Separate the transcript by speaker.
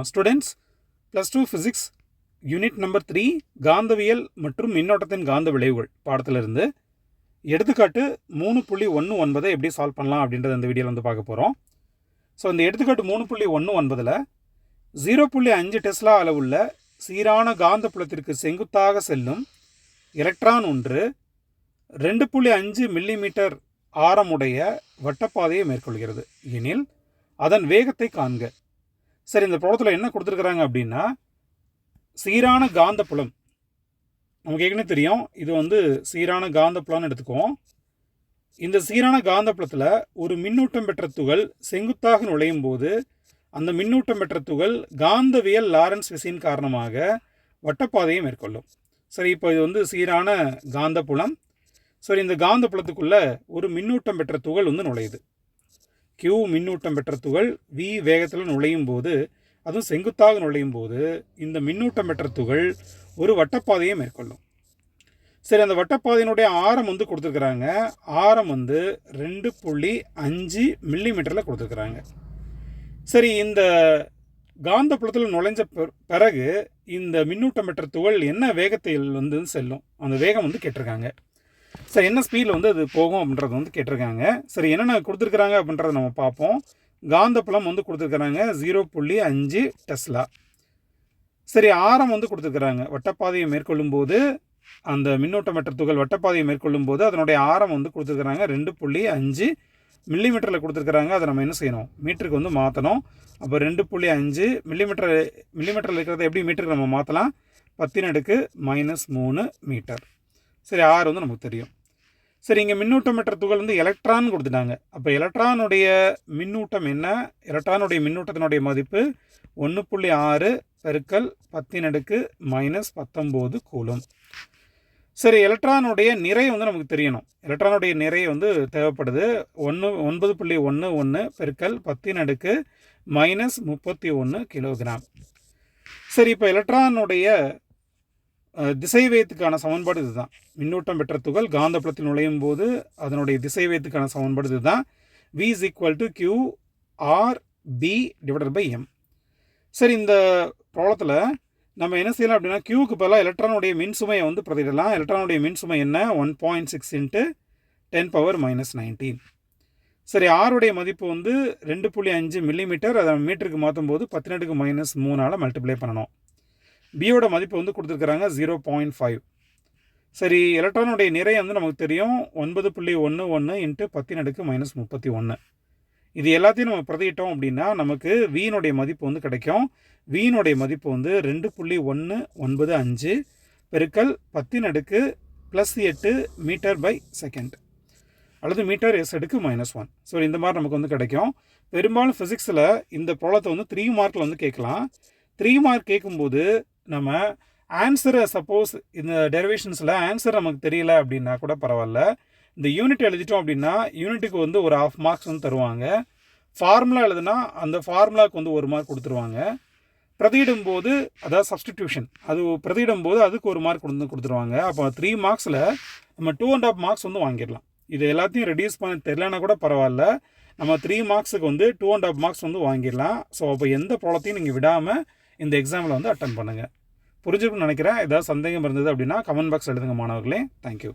Speaker 1: Students +2 physics unit number 3 காந்தவியல் மற்றும் மின்னோட்டத்தின் காந்த விளைவுகள் பாடத்திலிருந்து எடுத்துக்காட்டு 3.19 எப்படி சால்வ் பண்ணலாம் அப்படின்றத இந்த வீடியோவில் வந்து பார்க்க போகிறோம். ஸோ இந்த எடுத்துக்காட்டு 3.19 0.5 டெஸ்லா அளவுள்ள சீரான காந்த புலத்திற்கு செங்குத்தாக செல்லும் எலக்ட்ரான் ஒன்று 2.5 மில்லிமீட்டர் ஆரமுடைய வட்டப்பாதையை மேற்கொள்கிறது எனில் அதன் வேகத்தை காண்க. சரி, இந்த ப்ராப்ளத்தில் என்ன கொடுத்துருக்குறாங்க அப்படின்னா, சீரான காந்த புலம் நமக்கு ஏற்கனவே தெரியும். இது வந்து சீரான காந்த புலம்னு எடுத்துக்குவோம். இந்த சீரான காந்த புலத்தில் ஒரு மின்னூட்டம் பெற்ற துகள் செங்குத்தாக நுழையும் போது அந்த மின்னூட்டம் பெற்ற துகள் காந்தவியல் லாரன்ஸ் விசையின் காரணமாக வட்டப்பாதையை மேற்கொள்ளும். சரி, இப்போ இது வந்து சீரான காந்த புலம். சரி, இந்த காந்த புலத்துக்குள்ளே ஒரு மின்னூட்டம் பெற்ற துகள் வந்து நுழையுது. Q மின்னூட்டம் பெற்ற துகள் V வேகத்தில் நுழையும் போது, அதுவும் செங்குத்தாக நுழையும் போது இந்த மின்னூட்டம் பெற்ற துகள் ஒரு வட்டப்பாதையை மேற்கொள்ளும். சரி, அந்த வட்டப்பாதையினுடைய ஆரம் வந்து கொடுத்துருக்குறாங்க. ஆரம் வந்து 2.5 மில்லிமீட்டரில் கொடுத்துருக்குறாங்க. சரி, இந்த காந்த புலத்தில் நுழைஞ்ச பிறகு இந்த மின்னூட்டம் பெற்ற துகள் என்ன வேகத்தில் வந்து செல்லும், அந்த வேகம் வந்து கேட்டிருக்காங்க. சரி, என்ன ஸ்பீடில் வந்து அது போகும் அப்படின்றது வந்து கேட்டிருக்காங்க. சரி, என்னென்ன கொடுத்துருக்குறாங்க அப்படின்றத நம்ம பார்ப்போம். காந்த புலம் வந்து கொடுத்துருக்குறாங்க 0.5 டெஸ்லா. சரி, ஆரம் வந்து கொடுத்துருக்குறாங்க. வட்டப்பாதையை மேற்கொள்ளும் போது அந்த மின்னூட்டம் பெற்ற துகள் வட்டப்பாதையை மேற்கொள்ளும் போது அதனுடைய ஆரம் வந்து கொடுத்துருக்குறாங்க 2.5 மில்லிமீட்டரில் கொடுத்துருக்குறாங்க. அதை நம்ம என்ன செய்யணும், மீட்டருக்கு வந்து மாற்றணும். அப்போ 2.5 மில்லிமீட்டரில் இருக்கிறத எப்படி மீட்டருக்கு நம்ம மாற்றலாம், 10⁻³ மீட்டர். சரி, ஆர் வந்து நமக்கு தெரியும். சரி, இங்கே மின்னூட்டம் பெற்ற துகள் வந்து எலக்ட்ரான் கொடுத்துட்டாங்க. அப்போ எலக்ட்ரானுடைய மின்னூட்டம் என்ன, எலக்ட்ரானுடைய மின்னூட்டத்தினுடைய மதிப்பு 1.6 × 10⁻⁻19 கூலும். சரி, எலக்ட்ரானுடைய நிறை வந்து நமக்கு தெரியணும். எலக்ட்ரானுடைய நிறை வந்து தேவைப்படுது 9.11 × 10⁻⁻31 கிலோகிராம். சரி, இப்போ எலக்ட்ரானுடைய திசைவேகத்துக்கான சமன்பாடு இதுதான். மின்னூட்டம் பெற்ற துகள் காந்தப்புலத்தில் நுழையும் போது அதனுடைய திசைவேகத்துக்கான சமன்பாடு இதுதான். V = QRB/m. சரி, இந்த ப்ராப்ளத்தில் நம்ம என்ன செய்யலாம் அப்படின்னா, Qக்கு பதிலாக எலக்ட்ரானுடைய மின்சுமையை வந்து பிரதிடலாம். எலக்ட்ரானுடைய மின்சுமை என்ன, 1.6 × 10⁻⁻19. சரி, ஆருடைய மதிப்பு வந்து 2.5 மில்லிமீட்டர். அதை மீட்டருக்கு மாற்றும் போது 10⁻⁻3 மல்டிப்ளை பண்ணணும். பியோட மதிப்பு வந்து கொடுத்துருக்குறாங்க 0.5. சரி, எலக்ட்ரானுடைய நிறை வந்து நமக்கு தெரியும் 9.11 × 10⁻⁻31. இது எல்லாத்தையும் நம்ம பிரதியிட்டோம் அப்படின்னா நமக்கு வீனுடைய மதிப்பு வந்து கிடைக்கும். வீனுடைய மதிப்பு வந்து 2.195 × 10⁻+8 மீட்டர்/செகண்ட் அல்லது மீட்டர் s⁻⁻1. ஸோ இந்த மாதிரி நமக்கு வந்து கிடைக்கும். பெரும்பாலும் ஃபிசிக்ஸில் இந்த ப்ராப்ளத்தை வந்து 3 மார்க்கில் வந்து கேட்கலாம். 3 மார்க் கேட்கும்போது நம்ம ஆன்சரை, சப்போஸ் இந்த டெரிவேஷன்ஸில் ஆன்சர் நமக்கு தெரியல அப்படின்னா கூட பரவாயில்ல, இந்த யூனிட் எழுதிட்டோம் அப்படின்னா யூனிட்டுக்கு வந்து ஒரு 1/2 மார்க்ஸ் வந்து தருவாங்க. ஃபார்முலா எழுதுனா அந்த ஃபார்முலாவுக்கு வந்து 1 மார்க் கொடுத்துருவாங்க. பிரதியிடும் போது, அதாவது சப்ஸ்டிடியூஷன், அது பிரதியிடும் போது அதுக்கு 1 மார்க் கொடுத்துருவாங்க. அப்போ 3 மார்க்ஸில் நம்ம 2.5 மார்க்ஸ் வந்து வாங்கிடலாம். இது எல்லாத்தையும் ரெடியூஸ் பண்ண தெரியலனா கூட பரவாயில்ல, நம்ம 3 மார்க்ஸுக்கு வந்து 2.5 மார்க்ஸ் வந்து வாங்கிடலாம். ஸோ அப்போ எந்த ப்ராப்ளத்தையும் நீங்கள் விடாமல் இந்த எக்ஸாமில் வந்து அட்டன் பண்ணுங்கள். புரிஞ்சுக்கணும்னு நினைக்கிறேன். ஏதாவது சந்தேகம் இருந்தது அப்படின்னா கமெண்ட் பாக்ஸ் எழுதுங்க மாணவர்களே. தேங்க்யூ.